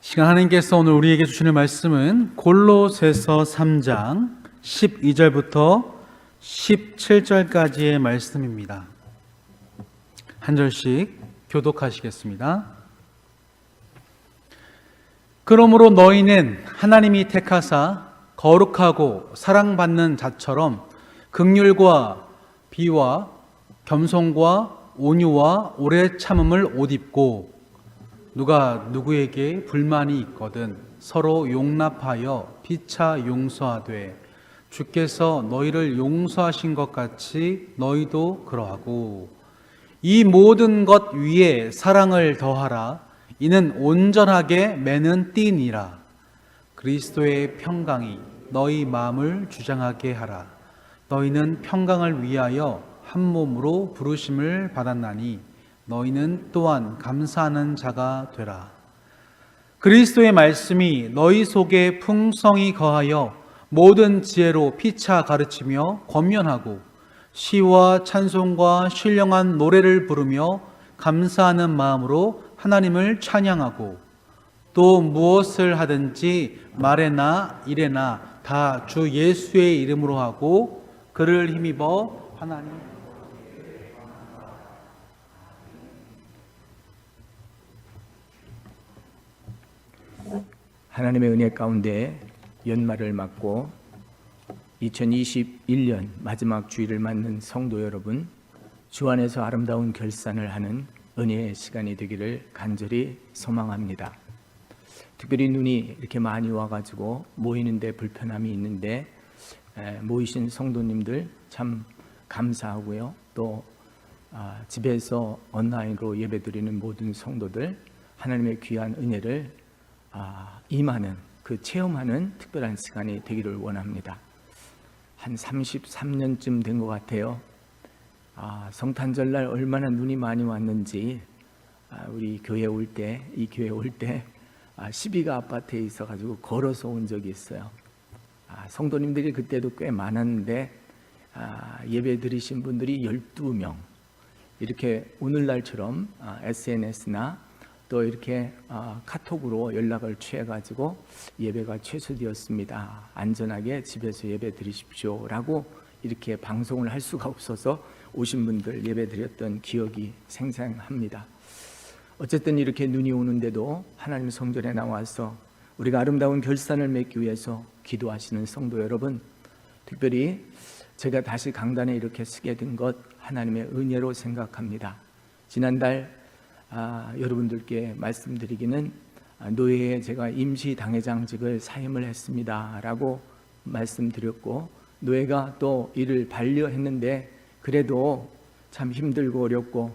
시간 하나님께서 오늘 우리에게 주시는 말씀은 골로새서 3장 12절부터 17절까지의 말씀입니다. 한 절씩 교독하시겠습니다. 그러므로 너희는 하나님이 택하사 거룩하고 사랑받는 자처럼 긍휼과 비와 겸손과 온유와 오래 참음을 옷 입고 누가 누구에게 불만이 있거든 서로 용납하여 피차 용서하되 주께서 너희를 용서하신 것 같이 너희도 그러하고 이 모든 것 위에 사랑을 더하라. 이는 온전하게 매는 띠니라. 그리스도의 평강이 너희 마음을 주장하게 하라. 너희는 평강을 위하여 한 몸으로 부르심을 받았나니 너희는 또한 감사하는 자가 되라. 그리스도의 말씀이 너희 속에 풍성히 거하여 모든 지혜로 피차 가르치며 권면하고 시와 찬송과 신령한 노래를 부르며 감사하는 마음으로 하나님을 찬양하고 또 무엇을 하든지 말에나 일에나 다 주 예수의 이름으로 하고 그를 힘입어 하나님 하나님의 은혜 가운데 연말을 맞고 2021년 마지막 주일을 맞는 성도 여러분, 주 안에서 아름다운 결산을 하는 은혜의 시간이 되기를 간절히 소망합니다. 특별히 눈이 이렇게 많이 와가지고 모이는데 불편함이 있는데 모이신 성도님들 참 감사하고요. 또 집에서 온라인으로 예배드리는 모든 성도들 하나님의 귀한 은혜를 임하는 그 체험하는 특별한 시간이 되기를 원합니다. 한 33년쯤 된 것 같아요. 성탄절날 얼마나 눈이 많이 왔는지 우리 교회 올 때, 이 교회 올 때 12가 아파트에 있어가지고 걸어서 온 적이 있어요. 성도님들이 그때도 꽤 많았는데 예배 드리신 분들이 12명. 이렇게 오늘날처럼 SNS나 또 이렇게 카톡으로 연락을 취해가지고 예배가 취소되었습니다. 안전하게 집에서 예배 드리십시오 라고 이렇게 방송을 할 수가 없어서 오신 분들 예배 드렸던 기억이 생생합니다. 어쨌든 이렇게 눈이 오는데도 하나님 성전에 나와서 우리가 아름다운 결산을 맺기 위해서 기도하시는 성도 여러분, 특별히 제가 다시 강단에 이렇게 서게 된 것 하나님의 은혜로 생각합니다. 지난달 여러분들께 말씀드리기는 노예에 제가 임시 당회장직을 사임을 했습니다 라고 말씀드렸고, 노예가 또 이를 반려했는데 그래도 참 힘들고 어렵고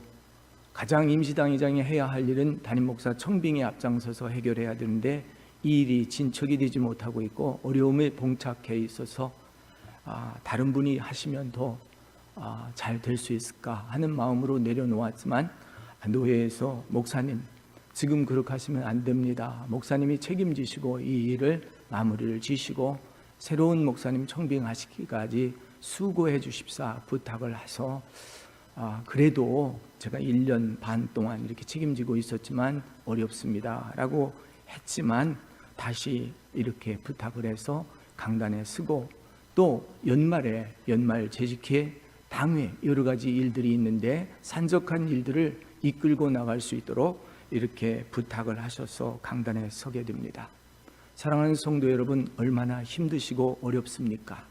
가장 임시 당회장이 해야 할 일은 담임 목사 청빙에 앞장서서 해결해야 되는데 이 일이 진척이 되지 못하고 있고 어려움에 봉착해 있어서 다른 분이 하시면 더 잘 될 수 있을까 하는 마음으로 내려놓았지만 노회에서 목사님 지금 그렇게 하시면 안 됩니다. 목사님이 책임지시고 이 일을 마무리를 지시고 새로운 목사님 청빙하시기까지 수고해 주십사 부탁을 해서 그래도 제가 1년 반 동안 이렇게 책임지고 있었지만 어렵습니다 라고 했지만 다시 이렇게 부탁을 해서 강단에 서고 또 연말 재직회 당회 여러 가지 일들이 있는데 산적한 일들을 이끌고 나갈 수 있도록 이렇게 부탁을 하셔서 강단에 서게 됩니다. 사랑하는 성도 여러분, 얼마나 힘드시고 어렵습니까?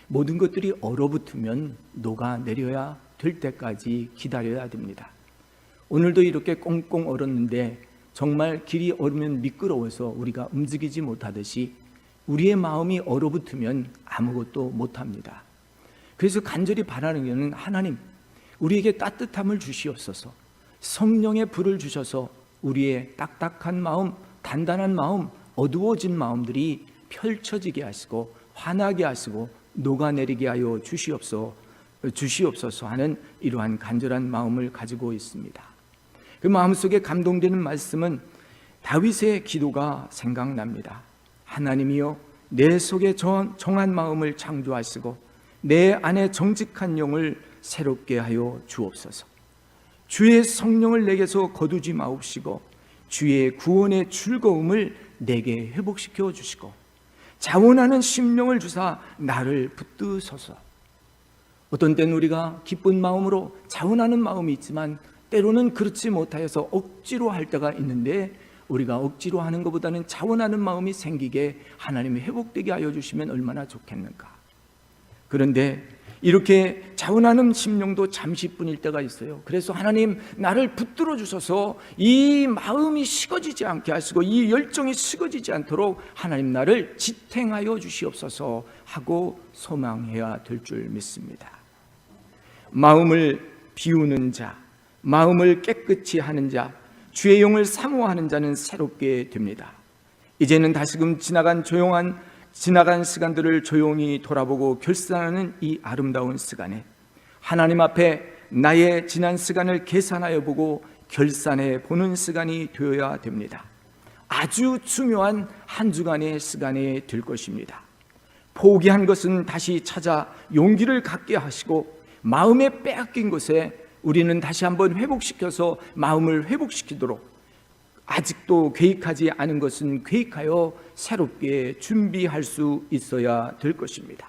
모든 것들이 얼어붙으면 녹아내려야 될 때까지 기다려야 됩니다. 오늘도 이렇게 꽁꽁 얼었는데 정말 길이 얼으면 미끄러워서 우리가 움직이지 못하듯이 우리의 마음이 얼어붙으면 아무것도 못합니다. 그래서 간절히 바라는 것은 하나님, 우리에게 따뜻함을 주시옵소서. 성령의 불을 주셔서 우리의 딱딱한 마음, 단단한 마음, 어두워진 마음들이 펼쳐지게 하시고 환하게 하시고 녹아내리게 하여 주시옵소서 하는 이러한 간절한 마음을 가지고 있습니다. 그 마음속에 감동되는 말씀은 다윗의 기도가 생각납니다. 하나님이여, 내 속에 정한 마음을 창조하시고 내 안에 정직한 영을 새롭게 하여 주옵소서. 주의 성령을 내게서 거두지 마옵시고 주의 구원의 즐거움을 내게 회복시켜 주시고 자원하는 심령을 주사 나를 붙드소서. 어떤 때는 우리가 기쁜 마음으로 자원하는 마음이 있지만 때로는 그렇지 못하여서 억지로 할 때가 있는데, 우리가 억지로 하는 것보다는 자원하는 마음이 생기게 하나님이 회복되게 하여 주시면 얼마나 좋겠는가. 그런데 이렇게 자원하는 심령도 잠시뿐일 때가 있어요. 그래서 하나님, 나를 붙들어 주셔서 이 마음이 식어지지 않게 하시고 이 열정이 식어지지 않도록 하나님 나를 지탱하여 주시옵소서 하고 소망해야 될 줄 믿습니다. 마음을 비우는 자, 마음을 깨끗이 하는 자, 주의 영을 사모하는 자는 새롭게 됩니다. 이제는 다시금 지나간 시간들을 조용히 돌아보고 결산하는 이 아름다운 시간에 하나님 앞에 나의 지난 시간을 계산하여 보고 결산해 보는 시간이 되어야 됩니다. 아주 중요한 한 주간의 시간이 될 것입니다. 포기한 것은 다시 찾아 용기를 갖게 하시고, 마음에 빼앗긴 것에 우리는 다시 한번 회복시켜서 마음을 회복시키도록, 아직도 계획하지 않은 것은 계획하여 새롭게 준비할 수 있어야 될 것입니다.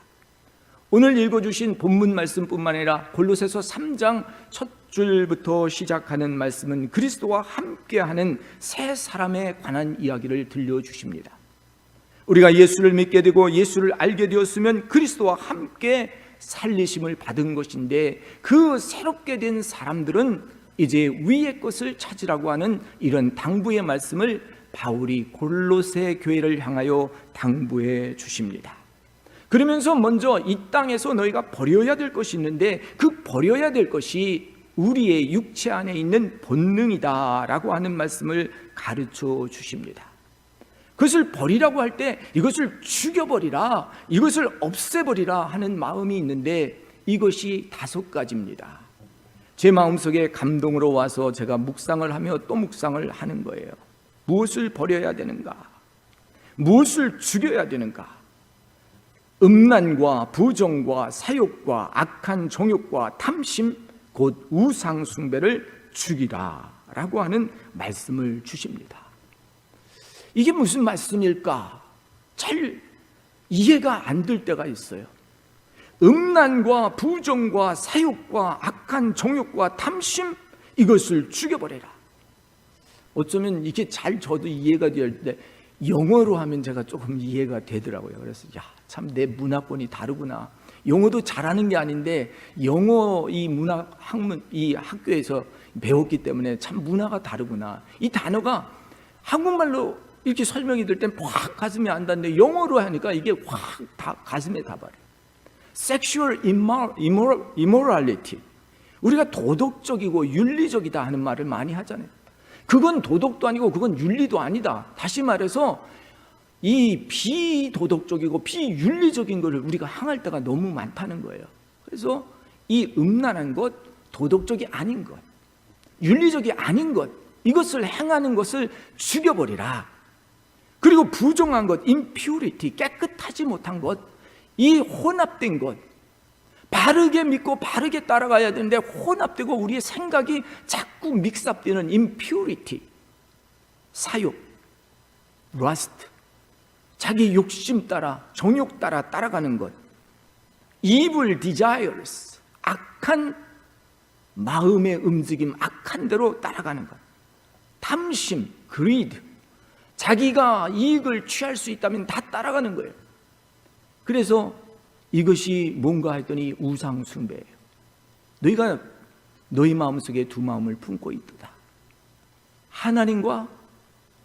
오늘 읽어주신 본문 말씀뿐만 아니라 골로새서 3장 첫 줄부터 시작하는 말씀은 그리스도와 함께하는 새 사람에 관한 이야기를 들려주십니다. 우리가 예수를 믿게 되고 예수를 알게 되었으면 그리스도와 함께 살리심을 받은 것인데, 그 새롭게 된 사람들은 이제 위의 것을 찾으라고 하는 이런 당부의 말씀을 바울이 골로새 교회를 향하여 당부해 주십니다. 그러면서 먼저 이 땅에서 너희가 버려야 될 것이 있는데, 그 버려야 될 것이 우리의 육체 안에 있는 본능이다라고 하는 말씀을 가르쳐 주십니다. 그것을 버리라고 할 때 이것을 죽여버리라, 이것을 없애버리라 하는 마음이 있는데, 이것이 5가지입니다. 제 마음속에 감동으로 와서 제가 묵상을 하며 또 묵상을 하는 거예요. 무엇을 버려야 되는가? 무엇을 죽여야 되는가? 음란과 부정과 사욕과 악한 정욕과 탐심, 곧 우상 숭배를 죽이라 라고 하는 말씀을 주십니다. 이게 무슨 말씀일까? 잘 이해가 안 될 때가 있어요. 음란과 부정과 사욕과 악한 정욕과 탐심, 이것을 죽여버려라. 어쩌면 이게 잘 저도 이해가 될 때 영어로 하면 제가 조금 이해가 되더라고요. 그래서 참 내 문화권이 다르구나. 영어도 잘하는 게 아닌데 영어 이 문화 학문 이 학교에서 배웠기 때문에 참 문화가 다르구나. 이 단어가 한국말로 이렇게 설명이 될 땐 확 가슴에 안 닿는데 영어로 하니까 이게 확 다 가슴에 닿아요. Sexual immorality. 우리가 도덕적이고 윤리적이다 하는 말을 많이 하잖아요. 그건 도덕도 아니고 그건 윤리도 아니다. 다시 말해서 이 비도덕적이고 비윤리적인 것을 우리가 향할 때가 너무 많다는 거예요. 그래서 이 음란한 것, 도덕적이 아닌 것, 윤리적이 아닌 것, 이것을 행하는 것을 죽여버리라. 그리고 부정한 것, impurity, 깨끗하지 못한 것, 이 혼합된 것, 바르게 믿고 바르게 따라가야 되는데 혼합되고 우리의 생각이 자꾸 믹스업되는 impurity, 사욕, lust, 자기 욕심 따라, 정욕 따라 따라가는 것, evil desires, 악한 마음의 움직임, 악한 대로 따라가는 것, 탐심, greed, 자기가 이익을 취할 수 있다면 다 따라가는 거예요. 그래서 이것이 뭔가 했더니 우상 숭배예요. 너희가 너희 마음속에 두 마음을 품고 있도다. 하나님과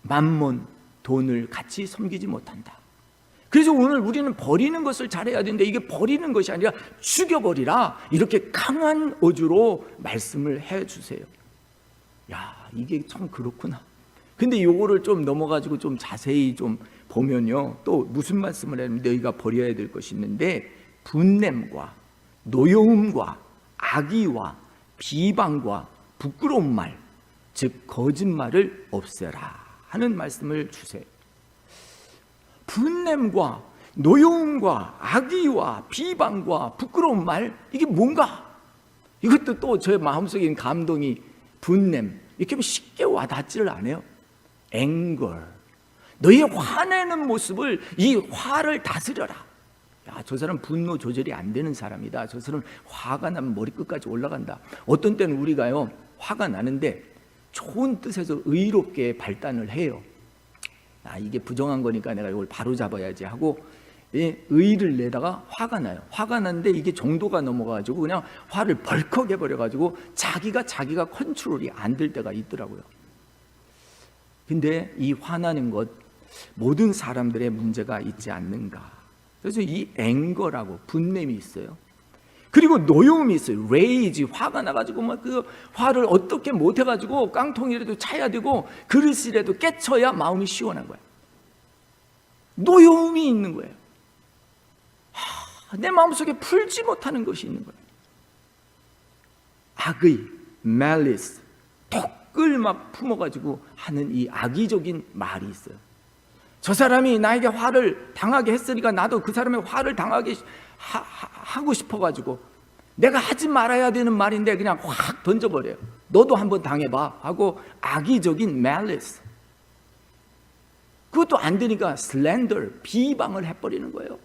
만몬, 돈을 같이 섬기지 못한다. 그래서 오늘 우리는 버리는 것을 잘해야 되는데 이게 버리는 것이 아니라 죽여버리라, 이렇게 강한 어조로 말씀을 해주세요. 야, 이게 참 그렇구나. 근데 요거를 좀 넘어가지고 좀 자세히 좀 보면요, 또 무슨 말씀을 하냐면 너희가 버려야 될 것이 있는데 분냄과 노여움과 악의와 비방과 부끄러운 말, 즉 거짓말을 없애라 하는 말씀을 주세요. 분냄과 노여움과 악의와 비방과 부끄러운 말, 이게 뭔가? 이것도 또 제 마음속에 있는 감동이 분냄, 이렇게 쉽게 와닿지를 않아요. anger. 너의 화내는 모습을, 이 화를 다스려라. 야, 저 사람 분노 조절이 안 되는 사람이다. 저 사람 화가 나면 머리끝까지 올라간다. 어떤 때는 우리가요, 화가 나는데 좋은 뜻에서 의롭게 발단을 해요. 아, 이게 부정한 거니까 내가 이걸 바로 잡아야지 하고 의를 내다가 화가 나요. 화가 났는데 이게 정도가 넘어가지고 그냥 화를 벌컥 해버려가지고 자기가 컨트롤이 안 될 때가 있더라고요. 근데 이 화나는 것, 모든 사람들의 문제가 있지 않는가. 그래서 이 앵거라고, 분냄이 있어요. 그리고 노여움이 있어요. 레이지, 화가 나가지고 막 그 화를 어떻게 못해가지고 깡통이라도 차야 되고 그릇이라도 깨쳐야 마음이 시원한 거예요. 노여움이 있는 거예요. 내 마음속에 풀지 못하는 것이 있는 거예요. 악의, malice, 독을 막 품어가지고 하는 이 악의적인 말이 있어요. 저 사람이 나에게 화를 당하게 했으니까 나도 그 사람의 화를 당하게 하고 싶어가지고 내가 하지 말아야 되는 말인데 그냥 확 던져버려요. 너도 한번 당해봐 하고 악의적인 malice. 그것도 안 되니까 slander, 비방을 해버리는 거예요.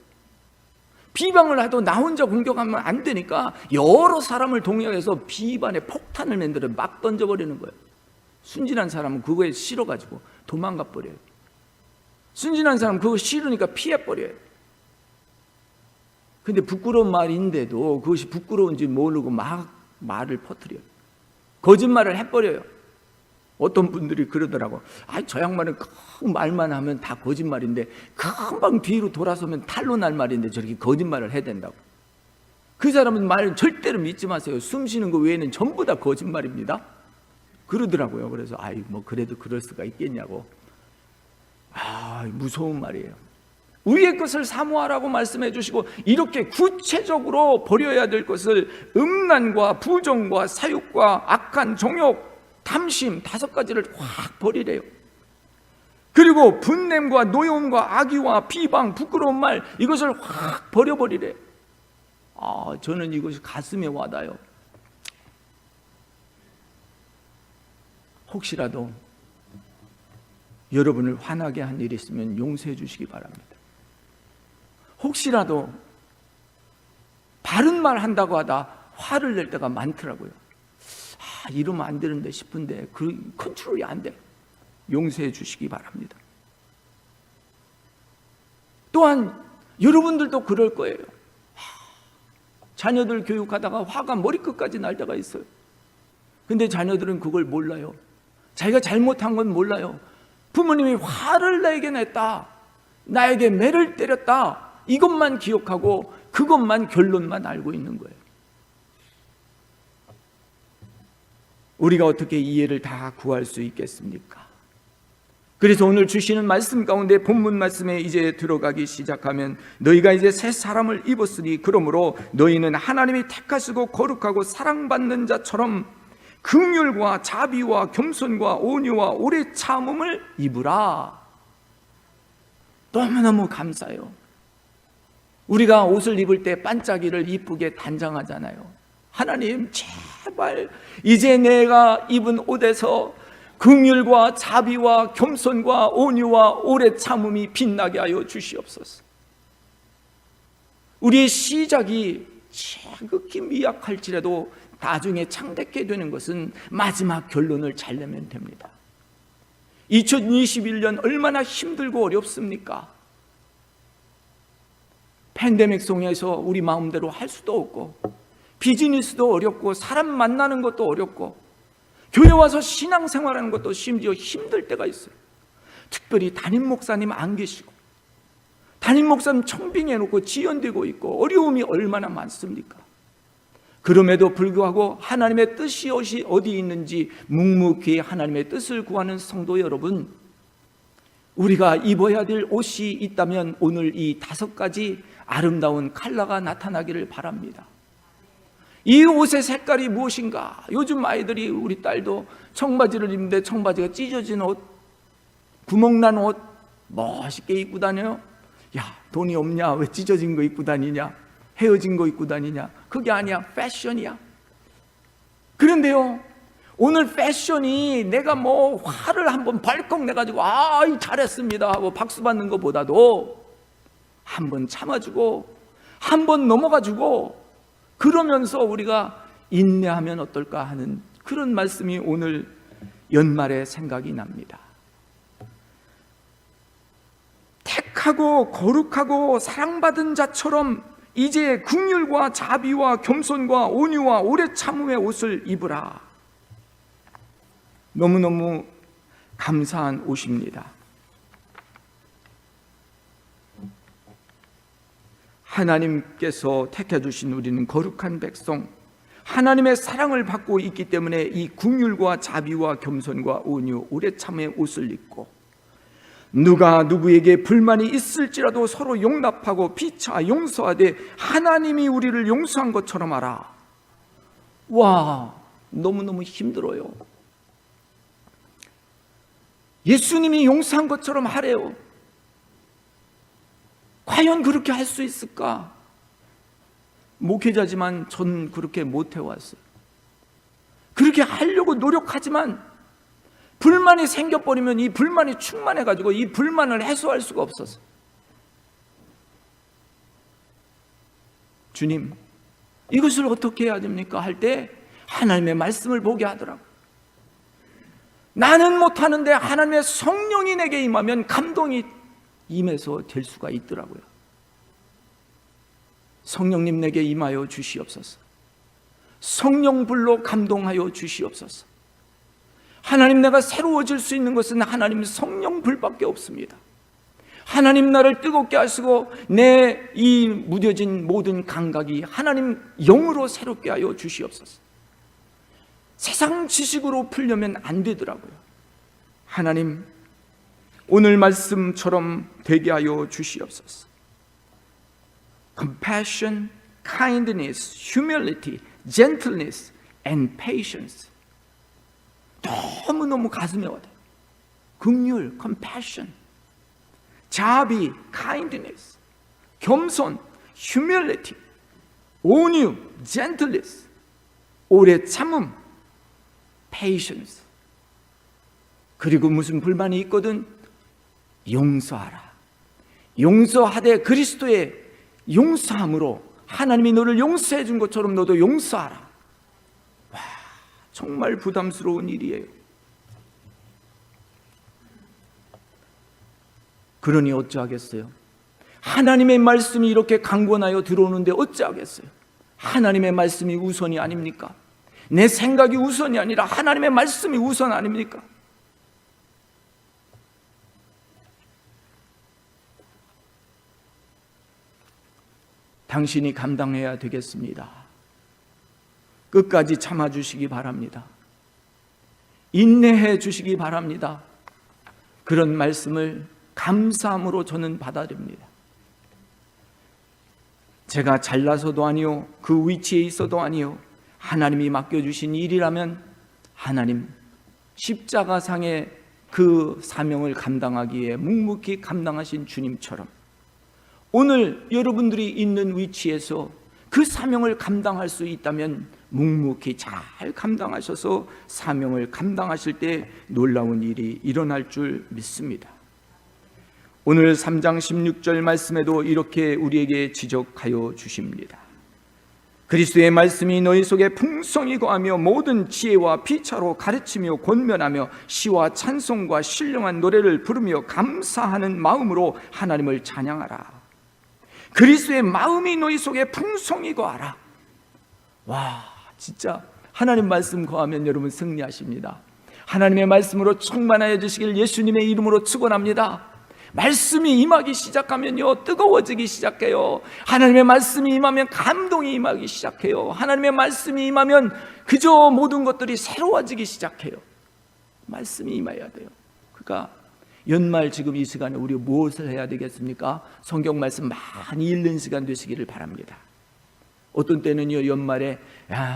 비방을 해도 나 혼자 공격하면 안 되니까 여러 사람을 동요해서 비반의 폭탄을 만들어 막 던져버리는 거예요. 순진한 사람은 그거에 싫어가지고 도망가 버려요. 순진한 사람은 그거 싫으니까 피해버려요. 근데 부끄러운 말인데도 그것이 부끄러운지 모르고 막 말을 퍼뜨려요. 거짓말을 해버려요. 어떤 분들이 그러더라고. 저 양반은 말만 하면 다 거짓말인데 금방 뒤로 돌아서면 탈로 날 말인데 저렇게 거짓말을 해야 된다고. 그 사람은 말 절대로 믿지 마세요. 숨 쉬는 거 외에는 전부 다 거짓말입니다. 그러더라고요. 그래서 뭐 그래도 그럴 수가 있겠냐고. 무서운 말이에요. 우리의 것을 사모하라고 말씀해 주시고 이렇게 구체적으로 버려야 될 것을 음란과 부정과 사욕과 악한 정욕, 탐심 5가지를 확 버리래요. 그리고 분냄과 노여움과 악의와 비방, 부끄러운 말 이것을 확 버려버리래요. 저는 이것이 가슴에 와닿아요. 혹시라도 여러분을 화나게 한 일이 있으면 용서해 주시기 바랍니다. 혹시라도 바른 말 한다고 하다 화를 낼 때가 많더라고요. 이러면 안 되는데 싶은데 그 컨트롤이 안 돼요. 용서해 주시기 바랍니다. 또한 여러분들도 그럴 거예요. 자녀들 교육하다가 화가 머리끝까지 날 때가 있어요. 근데 자녀들은 그걸 몰라요. 자기가 잘못한 건 몰라요. 부모님이 화를 내게 냈다, 나에게 매를 때렸다, 이것만 기억하고 그것만 결론만 알고 있는 거예요. 우리가 어떻게 이해를 다 구할 수 있겠습니까? 그래서 오늘 주시는 말씀 가운데 본문 말씀에 이제 들어가기 시작하면 너희가 이제 새 사람을 입었으니 그러므로 너희는 하나님이 택하시고 거룩하고 사랑받는 자처럼 긍휼과 자비와 겸손과 온유와 오래 참음을 입으라. 너무너무 감사해요. 우리가 옷을 입을 때 반짝이를 이쁘게 단장하잖아요. 하나님 제발 이제 내가 입은 옷에서 긍휼과 자비와 겸손과 온유와 오래 참음이 빛나게 하여 주시옵소서. 우리의 시작이 지극히 미약할지라도 나중에 창대케 되는 것은 마지막 결론을 잘 내면 됩니다. 2021년 얼마나 힘들고 어렵습니까? 팬데믹 속에서 우리 마음대로 할 수도 없고 비즈니스도 어렵고 사람 만나는 것도 어렵고 교회 와서 신앙생활하는 것도 심지어 힘들 때가 있어요. 특별히 담임 목사님 안 계시고 담임 목사님 청빙해놓고 지연되고 있고 어려움이 얼마나 많습니까? 그럼에도 불구하고 하나님의 뜻이 어디 있는지 묵묵히 하나님의 뜻을 구하는 성도 여러분, 우리가 입어야 될 옷이 있다면 오늘 이 5가지 아름다운 컬러가 나타나기를 바랍니다. 이 옷의 색깔이 무엇인가? 요즘 아이들이, 우리 딸도 청바지를 입는데 청바지가 찢어진 옷, 구멍난 옷 멋있게 입고 다녀요. 야, 돈이 없냐? 왜 찢어진 거 입고 다니냐? 헤어진 거 입고 다니냐? 그게 아니야, 패션이야. 그런데요, 오늘 패션이 내가 뭐 화를 한번 벌컥 내가지고 잘했습니다 하고 박수 받는 것보다도 한번 참아주고 한번 넘어가주고 그러면서 우리가 인내하면 어떨까 하는 그런 말씀이 오늘 연말에 생각이 납니다. 택하고 거룩하고 사랑받은 자처럼 이제 긍휼과 자비와 겸손과 온유와 오래 참음의 옷을 입으라. 너무너무 감사한 옷입니다. 하나님께서 택해 주신 우리는 거룩한 백성, 하나님의 사랑을 받고 있기 때문에 이 긍휼과 자비와 겸손과 온유, 오래 참음의 옷을 입고 누가 누구에게 불만이 있을지라도 서로 용납하고 피차 용서하되 하나님이 우리를 용서한 것처럼 하라. 와, 너무너무 힘들어요. 예수님이 용서한 것처럼 하래요. 과연 그렇게 할 수 있을까? 목회자지만 전 그렇게 못 해왔어요. 그렇게 하려고 노력하지만 불만이 생겨버리면 이 불만이 충만해가지고 이 불만을 해소할 수가 없어서, 주님 이것을 어떻게 해야 됩니까? 할 때 하나님의 말씀을 보게 하더라고요. 나는 못하는데 하나님의 성령이 내게 임하면 감동이 임해서 될 수가 있더라고요. 성령님 내게 임하여 주시옵소서. 성령불로 감동하여 주시옵소서. 하나님, 내가 새로워질 수 있는 것은 하나님 성령불밖에 없습니다. 하나님 나를 뜨겁게 하시고 내 이 무뎌진 모든 감각이 하나님 영으로 새롭게 하여 주시옵소서. 세상 지식으로 풀려면 안 되더라고요. 하나님, 오늘 말씀처럼 되게 하여 주시옵소서. Compassion, kindness, humility, gentleness and patience. 너무너무 가슴에 와닿아요. 긍휼, compassion, 자비, kindness, 겸손, humility, 온유, gentleness, 오래 참음, patience. 그리고 무슨 불만이 있거든 용서하라. 용서하되 그리스도의 용서함으로 하나님이 너를 용서해 준 것처럼 너도 용서하라. 와, 정말 부담스러운 일이에요. 그러니 어찌하겠어요? 하나님의 말씀이 이렇게 강권하여 들어오는데 어찌하겠어요? 하나님의 말씀이 우선이 아닙니까? 내 생각이 우선이 아니라 하나님의 말씀이 우선 아닙니까? 당신이 감당해야 되겠습니다. 끝까지 참아주시기 바랍니다. 인내해 주시기 바랍니다. 그런 말씀을 감사함으로 저는 받아들입니다. 제가 잘나서도 아니요, 그 위치에 있어도 아니요, 하나님이 맡겨주신 일이라면 하나님 십자가상의 그 사명을 감당하기에 묵묵히 감당하신 주님처럼 오늘 여러분들이 있는 위치에서 그 사명을 감당할 수 있다면 묵묵히 잘 감당하셔서 사명을 감당하실 때 놀라운 일이 일어날 줄 믿습니다. 오늘 3장 16절 말씀에도 이렇게 우리에게 지적하여 주십니다. 그리스도의 말씀이 너희 속에 풍성히 거하며 모든 지혜와 피차로 가르치며 권면하며 시와 찬송과 신령한 노래를 부르며 감사하는 마음으로 하나님을 찬양하라. 그리스도의 마음이 너희 속에 풍성히 거하라. 와, 진짜 하나님 말씀 거하면 여러분 승리하십니다. 하나님의 말씀으로 충만하여 주시길 예수님의 이름으로 축원합니다. 말씀이 임하기 시작하면요, 뜨거워지기 시작해요. 하나님의 말씀이 임하면 감동이 임하기 시작해요. 하나님의 말씀이 임하면 그저 모든 것들이 새로워지기 시작해요. 말씀이 임해야 돼요. 그러니까 연말 지금 이 시간에 우리 무엇을 해야 되겠습니까? 성경 말씀 많이 읽는 시간 되시기를 바랍니다. 어떤 때는요, 연말에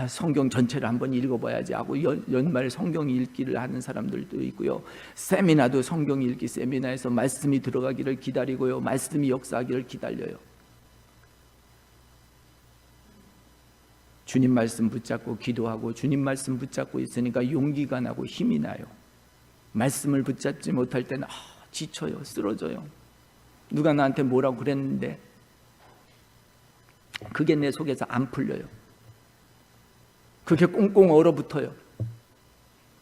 성경 전체를 한번 읽어봐야지 하고 연말 성경 읽기를 하는 사람들도 있고요, 세미나도 성경 읽기 세미나에서 말씀이 들어가기를 기다리고요, 말씀이 역사하기를 기다려요. 주님 말씀 붙잡고 기도하고 주님 말씀 붙잡고 있으니까 용기가 나고 힘이 나요. 말씀을 붙잡지 못할 때는 지쳐요, 쓰러져요. 누가 나한테 뭐라고 그랬는데 그게 내 속에서 안 풀려요. 그게 꽁꽁 얼어붙어요.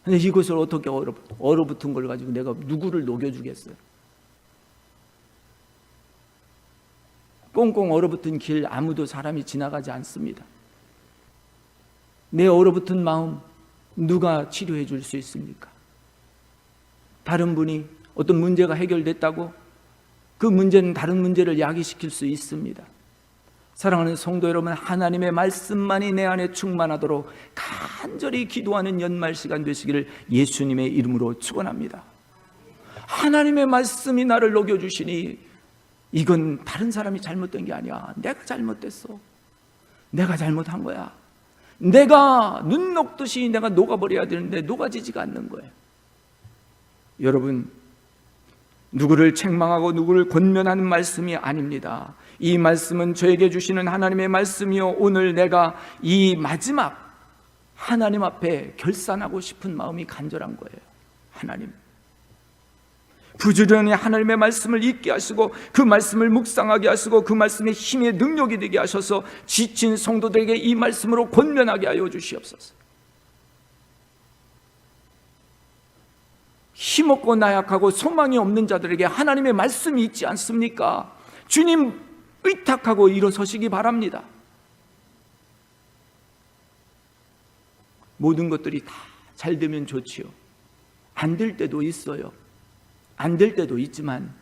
근데 이것을 어떻게 얼어붙은 걸 가지고 내가 누구를 녹여주겠어요? 꽁꽁 얼어붙은 길 아무도 사람이 지나가지 않습니다. 내 얼어붙은 마음 누가 치료해 줄 수 있습니까? 다른 분이 어떤 문제가 해결됐다고 그 문제는 다른 문제를 야기시킬 수 있습니다. 사랑하는 성도 여러분, 하나님의 말씀만이 내 안에 충만하도록 간절히 기도하는 연말 시간 되시기를 예수님의 이름으로 축원합니다. 하나님의 말씀이 나를 녹여주시니 이건 다른 사람이 잘못된 게 아니야. 내가 잘못됐어. 내가 잘못한 거야. 내가 눈 녹듯이 내가 녹아버려야 되는데 녹아지지가 않는 거예요. 여러분, 누구를 책망하고 누구를 권면하는 말씀이 아닙니다. 이 말씀은 저에게 주시는 하나님의 말씀이요, 오늘 내가 이 마지막 하나님 앞에 결산하고 싶은 마음이 간절한 거예요. 하나님, 부지런히 하나님의 말씀을 읽게 하시고 그 말씀을 묵상하게 하시고 그 말씀의 힘의 능력이 되게 하셔서 지친 성도들에게 이 말씀으로 권면하게 하여 주시옵소서. 힘없고 나약하고 소망이 없는 자들에게 하나님의 말씀이 있지 않습니까? 주님 의탁하고 일어서시기 바랍니다. 모든 것들이 다 잘 되면 좋지요. 안 될 때도 있어요. 안 될 때도 있지만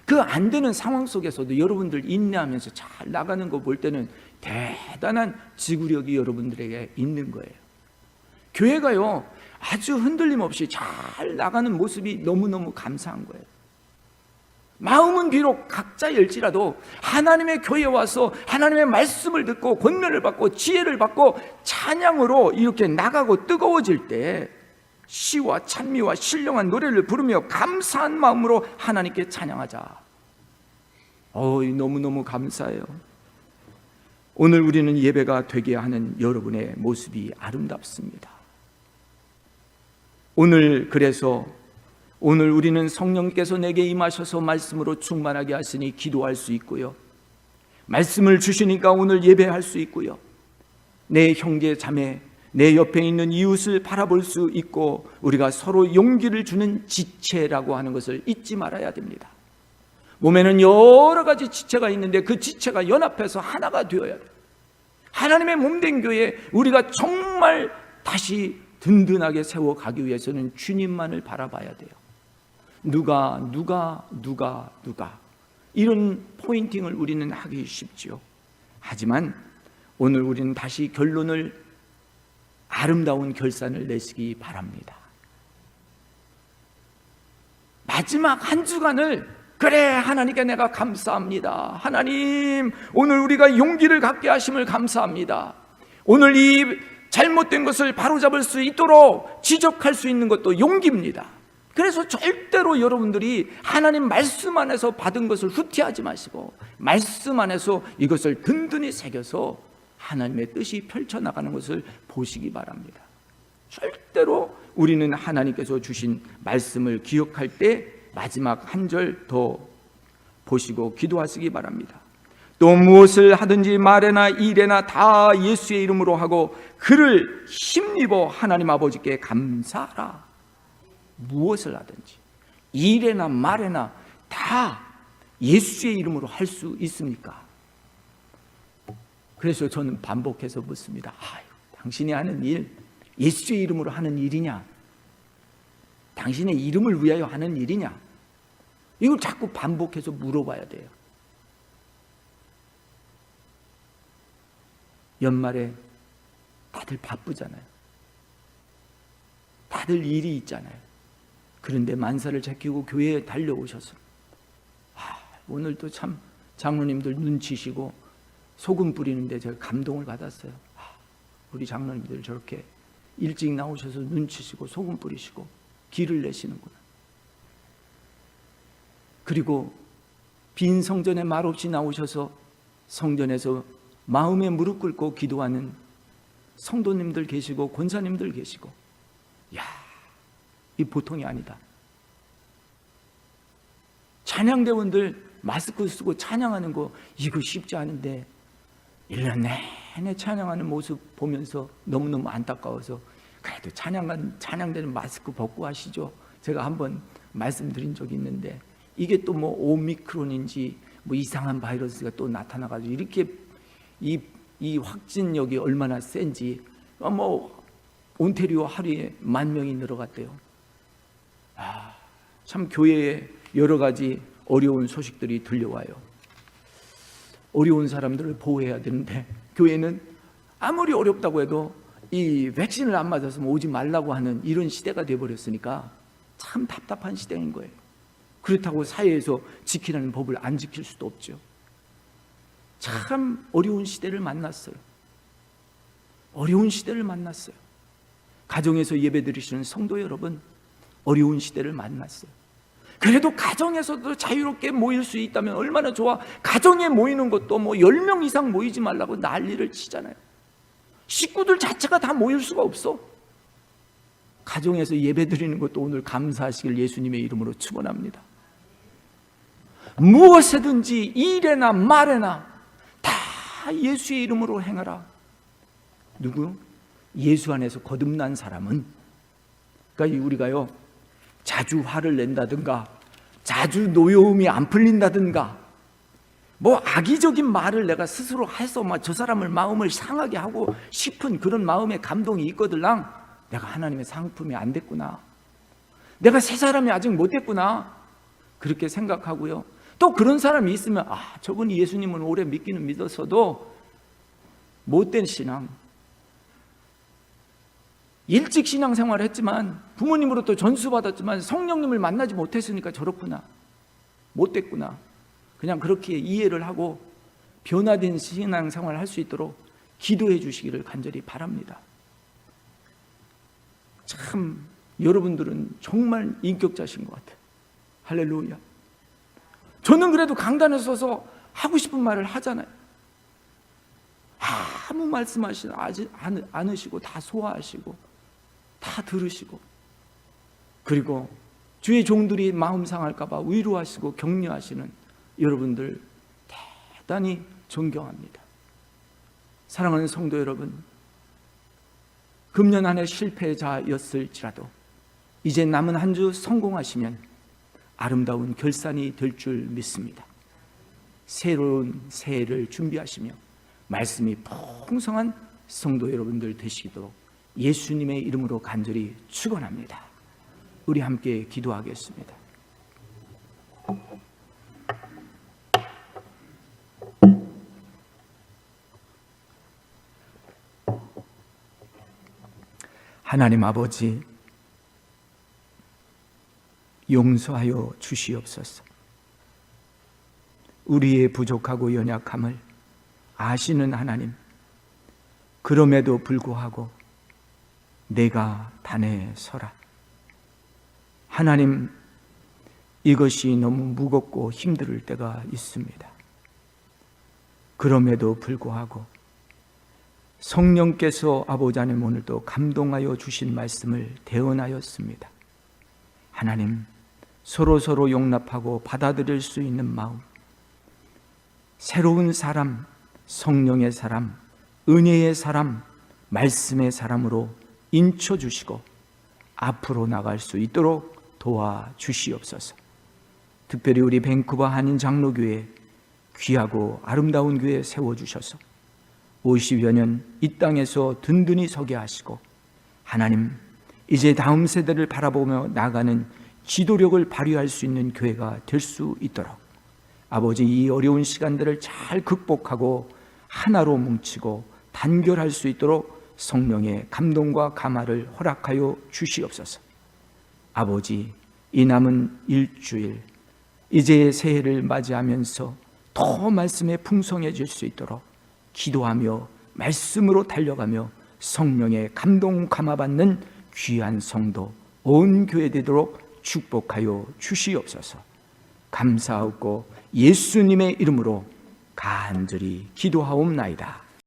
그 안 되는 상황 속에서도 여러분들 인내하면서 잘 나가는 거 볼 때는 대단한 지구력이 여러분들에게 있는 거예요. 교회가요, 아주 흔들림 없이 잘 나가는 모습이 너무너무 감사한 거예요. 마음은 비록 각자일지라도 하나님의 교회에 와서 하나님의 말씀을 듣고 권면을 받고 지혜를 받고 찬양으로 이렇게 나가고 뜨거워질 때 시와 찬미와 신령한 노래를 부르며 감사한 마음으로 하나님께 찬양하자. 너무너무 감사해요. 오늘 우리는 예배가 되게 하는 여러분의 모습이 아름답습니다. 그래서 오늘 우리는 성령께서 내게 임하셔서 말씀으로 충만하게 하시니 기도할 수 있고요, 말씀을 주시니까 오늘 예배할 수 있고요, 내 형제 자매, 내 옆에 있는 이웃을 바라볼 수 있고 우리가 서로 용기를 주는 지체라고 하는 것을 잊지 말아야 됩니다. 몸에는 여러 가지 지체가 있는데 그 지체가 연합해서 하나가 되어야 돼요. 하나님의 몸된 교회에 우리가 정말 다시 든든하게 세워가기 위해서는 주님만을 바라봐야 돼요. 누가 이런 포인팅을 우리는 하기 쉽지요. 하지만 오늘 우리는 다시 결론을, 아름다운 결산을 내시기 바랍니다. 마지막 한 주간을 하나님께 내가 감사합니다. 하나님, 오늘 우리가 용기를 갖게 하심을 감사합니다. 오늘 이 잘못된 것을 바로잡을 수 있도록 지적할 수 있는 것도 용기입니다. 그래서 절대로 여러분들이 하나님 말씀 안에서 받은 것을 후퇴하지 마시고 말씀 안에서 이것을 든든히 새겨서 하나님의 뜻이 펼쳐나가는 것을 보시기 바랍니다. 절대로 우리는 하나님께서 주신 말씀을 기억할 때 마지막 한 절 더 보시고 기도하시기 바랍니다. 또 무엇을 하든지 말에나 일에나 다 예수의 이름으로 하고 그를 힘입어 하나님 아버지께 감사하라. 무엇을 하든지 일에나 말에나 다 예수의 이름으로 할 수 있습니까? 그래서 저는 반복해서 묻습니다. 당신이 하는 일 예수의 이름으로 하는 일이냐? 당신의 이름을 위하여 하는 일이냐? 이걸 자꾸 반복해서 물어봐야 돼요. 연말에 다들 바쁘잖아요. 다들 일이 있잖아요. 그런데 만사를 제끼고 교회에 달려오셔서 오늘도 참 장로님들 눈치시고 소금 뿌리는데 제가 감동을 받았어요. 우리 장로님들 저렇게 일찍 나오셔서 눈치시고 소금 뿌리시고 길을 내시는구나. 그리고 빈 성전에 말없이 나오셔서 성전에서 마음에 무릎 꿇고 기도하는 성도님들 계시고 권사님들 계시고, 야, 이 보통이 아니다. 찬양대원들 마스크 쓰고 찬양하는 거 이거 쉽지 않은데 1년 내내 찬양하는 모습 보면서 너무너무 안타까워서 그래도 찬양대는 마스크 벗고 하시죠. 제가 한번 말씀드린 적이 있는데, 이게 또 뭐 오미크론인지 뭐 이상한 바이러스가 또 나타나가지고 이렇게 이 확진력이 얼마나 센지, 뭐 온태리오 하루에 10,000명이 늘어갔대요. 참 교회에 여러 가지 어려운 소식들이 들려와요. 어려운 사람들을 보호해야 되는데 교회는 아무리 어렵다고 해도 이 백신을 안 맞았으면 오지 말라고 하는 이런 시대가 되어버렸으니까 참 답답한 시대인 거예요. 그렇다고 사회에서 지키라는 법을 안 지킬 수도 없죠. 참 어려운 시대를 만났어요. 어려운 시대를 만났어요. 가정에서 예배드리시는 성도 여러분, 어려운 시대를 만났어요. 그래도 가정에서도 자유롭게 모일 수 있다면 얼마나 좋아. 가정에 모이는 것도 뭐 10명 이상 모이지 말라고 난리를 치잖아요. 식구들 자체가 다 모일 수가 없어. 가정에서 예배드리는 것도 오늘 감사하시길 예수님의 이름으로 축원합니다. 무엇이든지 일에나 말에나 다 예수의 이름으로 행하라. 누구? 예수 안에서 거듭난 사람은, 그러니까 우리가요 자주 화를 낸다든가 자주 노여움이 안 풀린다든가 뭐 악의적인 말을 내가 스스로 해서 막 저 사람을 마음을 상하게 하고 싶은 그런 마음의 감동이 있거들랑 내가 하나님의 상품이 안 됐구나, 내가 새 사람이 아직 못 됐구나, 그렇게 생각하고요. 또 그런 사람이 있으면 저분이 예수님을 오래 믿기는 믿었어도 못된 신앙, 일찍 신앙생활을 했지만 부모님으로부터 전수받았지만 성령님을 만나지 못했으니까 저렇구나, 못됐구나, 그냥 그렇게 이해를 하고 변화된 신앙생활을 할 수 있도록 기도해 주시기를 간절히 바랍니다. 참 여러분들은 정말 인격자신 것 같아요. 할렐루야. 저는 그래도 강단에 서서 하고 싶은 말을 하잖아요. 아무 말씀하시지 않으시고 다 소화하시고 다 들으시고, 그리고 주의 종들이 마음 상할까 봐 위로하시고 격려하시는 여러분들 대단히 존경합니다. 사랑하는 성도 여러분, 금년 한 해 실패자였을지라도 이제 남은 한 주 성공하시면 아름다운 결산이 될 줄 믿습니다. 새로운 새해를 준비하시며 말씀이 풍성한 성도 여러분들 되시도록 예수님의 이름으로 간절히 축원합니다. 우리 함께 기도하겠습니다. 하나님 아버지, 용서하여 주시옵소서. 우리의 부족하고 연약함을 아시는 하나님, 그럼에도 불구하고 내가 단에 서라. 하나님, 이것이 너무 무겁고 힘들 때가 있습니다. 그럼에도 불구하고 성령께서 아버지 하나님 오늘도 감동하여 주신 말씀을 대언하였습니다. 하나님, 서로 용납하고 받아들일 수 있는 마음, 새로운 사람, 성령의 사람, 은혜의 사람, 말씀의 사람으로 인쳐주시고 앞으로 나갈 수 있도록 도와주시옵소서. 특별히 우리 밴쿠버 한인 장로교회 귀하고 아름다운 교회 세워주셔서 50여 년 이 땅에서 든든히 서게 하시고, 하나님, 이제 다음 세대를 바라보며 나가는 지도력을 발휘할 수 있는 교회가 될 수 있도록 아버지, 이 어려운 시간들을 잘 극복하고 하나로 뭉치고 단결할 수 있도록 성령의 감동과 감화를 허락하여 주시옵소서. 아버지, 이 남은 일주일, 이제 새해를 맞이하면서 더 말씀에 풍성해질 수 있도록 기도하며 말씀으로 달려가며 성령의 감동 감화받는 귀한 성도 온 교회 되도록 축복하여 주시옵소서. 감사하고 예수님의 이름으로 간절히 기도하옵나이다.